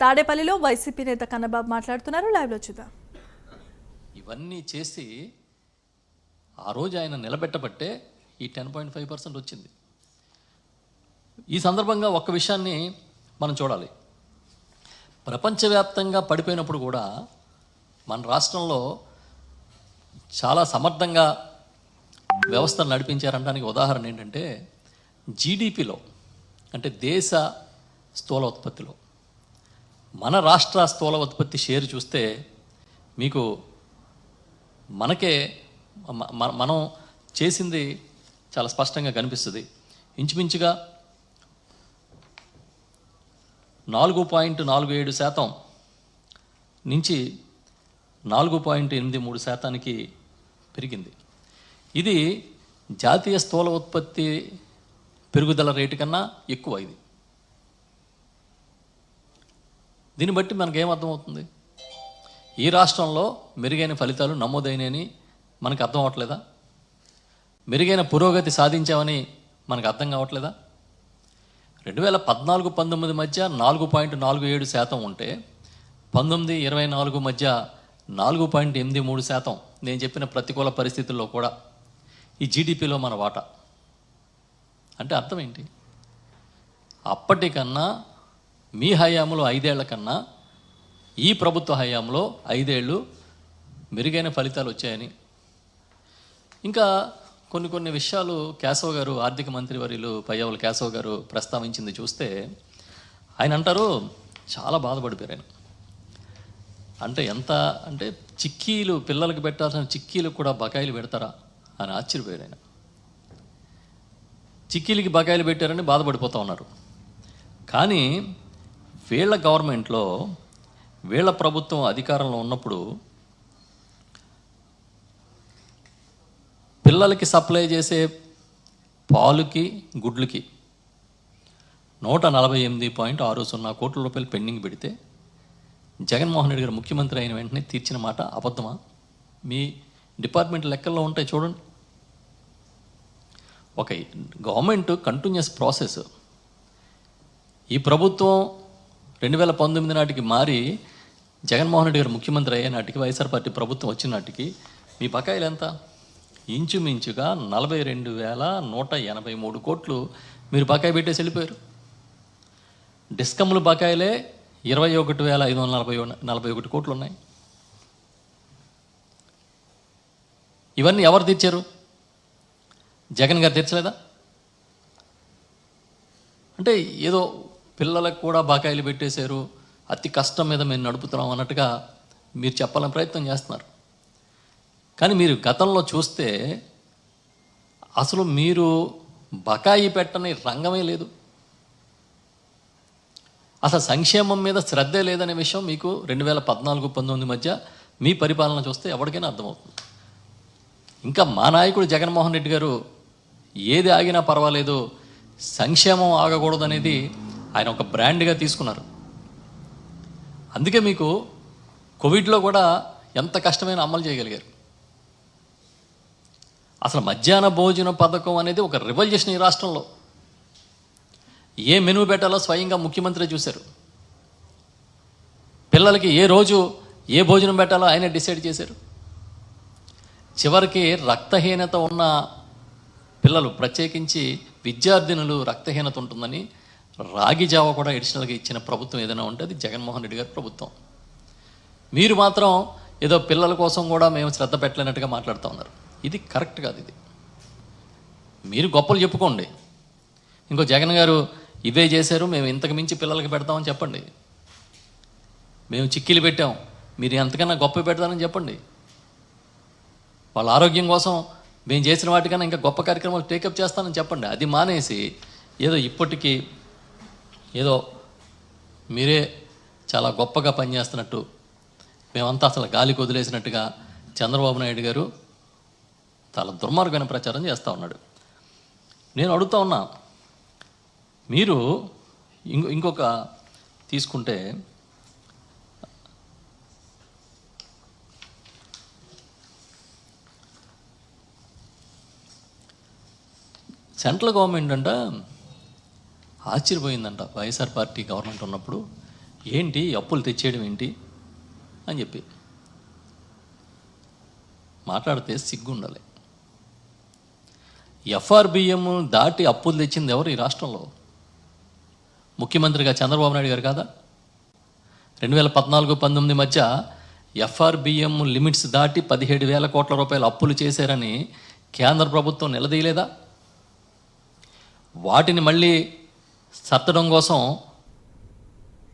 తాడేపల్లిలో వైసీపీ నేత కన్నబాబు మాట్లాడుతున్నారు. లైవ్లో చూద్దాం. ఇవన్నీ చేసి ఆ రోజు ఆయన నిలబెట్టబట్టే ఈ 10.5% వచ్చింది. ఈ సందర్భంగా ఒక్క విషయాన్ని మనం చూడాలి. ప్రపంచవ్యాప్తంగా పడిపోయినప్పుడు కూడా మన రాష్ట్రంలో చాలా సమర్థంగా వ్యవస్థను నడిపించారనడానికి ఉదాహరణ ఏంటంటే జీడిపిలో, అంటే దేశ స్థూల ఉత్పత్తిలో మన రాష్ట్ర స్థూల ఉత్పత్తి షేర్ చూస్తే మీకు మనకే మనం చేసింది చాలా స్పష్టంగా కనిపిస్తుంది. ఇంచుమించుగా 4.47% నుంచి 4.83% పెరిగింది. ఇది జాతీయ స్థూల ఉత్పత్తి పెరుగుదల రేటు కన్నా ఎక్కువ. ఇది దీన్ని బట్టి మనకేమర్థమవుతుంది? ఈ రాష్ట్రంలో మెరుగైన ఫలితాలు నమోదైనని మనకు అర్థం అవ్వట్లేదా? మెరుగైన పురోగతి సాధించామని మనకు అర్థం కావట్లేదా? 2014-19 మధ్య 4.47% ఉంటే 19-24 మధ్య 4.83%. నేను చెప్పిన ప్రతికూల పరిస్థితుల్లో కూడా ఈ జీడిపిలో మన వాటా. అంటే అర్థం ఏంటి? అప్పటికన్నా మీ హయాంలో 5 ఏళ్ల కన్నా ఈ ప్రభుత్వ హయాంలో 5 ఏళ్ళు మెరుగైన ఫలితాలు వచ్చాయని. ఇంకా కొన్ని విషయాలు కేశవ్ గారు, ఆర్థిక మంత్రి వర్యులు పయ్యావుల కేశవ్ గారు ప్రస్తావించింది చూస్తే ఆయన అంటారు చాలా బాధపడిపోయారు ఆయన. అంటే ఎంత అంటే చిక్కీలు, పిల్లలకి పెట్టాల్సిన చిక్కీలు కూడా బకాయిలు పెడతారా అని ఆశ్చర్యపోయారు ఆయన. చిక్కీలకి బకాయిలు పెట్టారని బాధపడిపోతూ ఉన్నారు. కానీ వీళ్ళ గవర్నమెంట్లో, వీళ్ళ ప్రభుత్వం అధికారంలో ఉన్నప్పుడు పిల్లలకి సప్లై చేసే పాలుకి, గుడ్లకి 148.60 కోట్ల రూపాయలు పెండింగ్ పెడితే జగన్మోహన్ రెడ్డి గారు ముఖ్యమంత్రి అయిన వెంటనే తీర్చిన మాట అబద్ధమా? మీ డిపార్ట్మెంట్ లెక్కల్లో ఉంటాయి చూడండి. ఒక గవర్నమెంట్ కంటిన్యూస్ ప్రాసెస్. ఈ ప్రభుత్వం 2019 నాటికి మారి జగన్మోహన్ రెడ్డి గారు ముఖ్యమంత్రి అయ్యే నాటికి, వైఎస్ఆర్ పార్టీ ప్రభుత్వం వచ్చిన నాటికి మీ బకాయిలు ఎంత? ఇంచుమించుగా 42,183 కోట్లు మీరు బకాయి పెట్టేసి వెళ్ళిపోయారు. డిస్కమ్లు బకాయిలే 21,541 కోట్లు ఉన్నాయి. ఇవన్నీ ఎవరు తీర్చారు? జగన్ గారు తీర్చలేదా? అంటే ఏదో పిల్లలకు కూడా బకాయిలు పెట్టేశారు, అతి కష్టం మీద మేము నడుపుతున్నాం అన్నట్టుగా మీరు చెప్పాలని ప్రయత్నం చేస్తున్నారు. కానీ మీరు గతంలో చూస్తే అసలు మీరు బకాయి పెట్టని రంగమే లేదు. అసలు సంక్షేమం మీద శ్రద్ధే లేదనే విషయం మీకు 2014-19 మధ్య మీ పరిపాలన చూస్తే ఎవరికైనా అర్థమవుతుంది. ఇంకా మా నాయకుడు జగన్మోహన్ రెడ్డి గారు ఏది ఆగినా పర్వాలేదు, సంక్షేమం ఆగకూడదనేది ఆయన ఒక బ్రాండ్గా తీసుకున్నారు. అందుకే మీకు కోవిడ్లో కూడా ఎంత కష్టమైన అమలు చేయగలిగారు. అసలు మధ్యాహ్న భోజన పథకం అనేది ఒక రివల్యూషన్ ఈ రాష్ట్రంలో. ఏ మెనూ పెట్టాలో స్వయంగా ముఖ్యమంత్రి చూశారు. పిల్లలకి ఏ రోజు ఏ భోజనం పెట్టాలో ఆయనే డిసైడ్ చేశారు. చివరికి రక్తహీనత ఉన్న పిల్లలు, ప్రత్యేకించి విద్యార్థినులు రక్తహీనత ఉంటుందని రాగి జావ కూడా అడిషనల్గా ఇచ్చిన ప్రభుత్వం ఏదైనా ఉంటే అది జగన్మోహన్ రెడ్డి గారి ప్రభుత్వం. మీరు మాత్రం ఏదో పిల్లల కోసం కూడా మేము శ్రద్ధ పెట్టలేనట్టుగా మాట్లాడుతూ ఉన్నారు. ఇది కరెక్ట్ కాదు. ఇది మీరు గొప్పలు చెప్పుకోండి. ఇంకో జగన్ గారు ఇవే చేశారు, మేము ఇంతకు మించి పిల్లలకి పెడతామని చెప్పండి. మేము చిక్కీలు పెట్టాం, మీరు ఎంతకన్నా గొప్ప పెడతానని చెప్పండి. వాళ్ళ ఆరోగ్యం కోసం మేము చేసిన వాటికన్నా ఇంకా గొప్ప కార్యక్రమాలు టేకప్ చేస్తానని చెప్పండి. అది మానేసి ఏదో ఇప్పటికీ ఏదో మీరే చాలా గొప్పగా పనిచేస్తున్నట్టు, మేమంతా అసలు గాలికి వదిలేసినట్టుగా చంద్రబాబు నాయుడు గారు చాలా దుర్మార్గమైన ప్రచారం చేస్తూ ఉన్నాడు. నేను అడుగుతా ఉన్నా, మీరు ఇంకొక తీసుకుంటే సెంట్రల్ గవర్నమెంట్ అంట ఆశ్చర్యపోయిందంట. వైఎస్ఆర్ పార్టీ గవర్నమెంట్ ఉన్నప్పుడు ఏంటి అప్పులు తెచ్చేయడం ఏంటి అని చెప్పి మాట్లాడితే సిగ్గు ఉండాలి. ఎఫ్ఆర్బిఎం దాటి అప్పులు తెచ్చింది ఎవరు ఈ రాష్ట్రంలో? ముఖ్యమంత్రిగా చంద్రబాబు నాయుడు గారు కాదా? 2014-19 మధ్య ఎఫ్ఆర్బిఎం లిమిట్స్ దాటి 17,000 కోట్ల రూపాయలు అప్పులు చేశారని కేంద్ర ప్రభుత్వం నిలదీయలేదా? వాటిని మళ్ళీ సర్దడం కోసం